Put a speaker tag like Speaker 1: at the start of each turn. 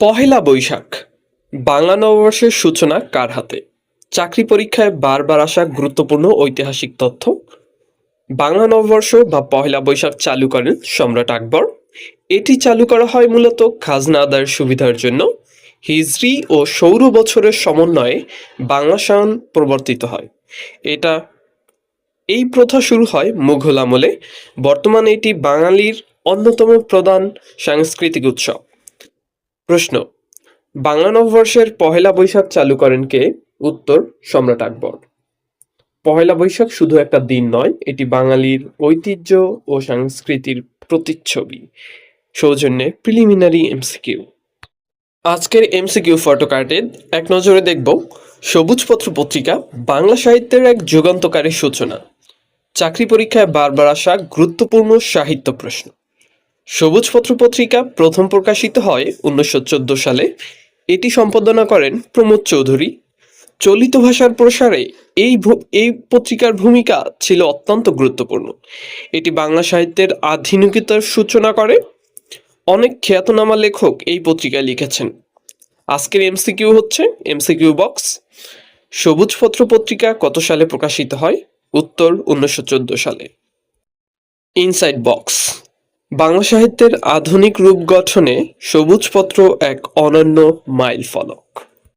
Speaker 1: পহেলা বৈশাখ বাংলা নববর্ষের সূচনা কার হাতে? চাকরি পরীক্ষায় বারবার আসা গুরুত্বপূর্ণ ঐতিহাসিক তথ্য। বাংলা নববর্ষ বা পহেলা বৈশাখ চালু করেন সম্রাট আকবর। এটি চালু করা হয় মূলত খাজনা আদায়ের সুবিধার জন্য। হিজরি ও সৌর বছরের সমন্বয়ে বাংলা সায়ন প্রবর্তিত হয়। এটা এই প্রথা শুরু হয় মুঘল আমলে। বর্তমানে এটি বাঙালির অন্যতম প্রধান সাংস্কৃতিক উৎসব। প্রশ্ন: বাংলা নববর্ষের পহেলা বৈশাখ চালু করেন কে? উত্তর: সম্রাট আকবর। পহেলা বৈশাখ শুধু একটা দিন নয়, এটি বাঙালির ঐতিহ্য ও সংস্কৃতির প্রতিচ্ছবি। সৌজন্যে প্রিলিমিনারি এমসিকিউ। আজকের এমসিকিউ ফটো কার্ডে এক নজরে দেখব সবুজপত্র পত্রিকা বাংলা সাহিত্যের এক যুগান্তকারী সূচনা। চাকরি পরীক্ষায় বারবার আসা গুরুত্বপূর্ণ সাহিত্য প্রশ্ন। সবুজপত্র পত্রিকা প্রথম প্রকাশিত হয় 1914 সালে। এটি সম্পাদনা করেন প্রমোদ চৌধুরী। চলিত ভাষার প্রসারে এই পত্রিকার ভূমিকা ছিল অত্যন্ত গুরুত্বপূর্ণ। এটি বাংলা সাহিত্যের আধুনিকতার সূচনা করে। অনেক খ্যাতনামা লেখক এই পত্রিকায় লিখেছেন। আজকের এমসিকিউ হচ্ছে এমসিকিউ বক্স। সবুজপত্র পত্রিকা কত সালে প্রকাশিত হয়? উত্তর: 1914 সালে। ইনসাইড বক্স: বাংলা সাহিত্যের আধুনিক রূপ গঠনে সবুজপত্র এক অনন্য মাইলফলক।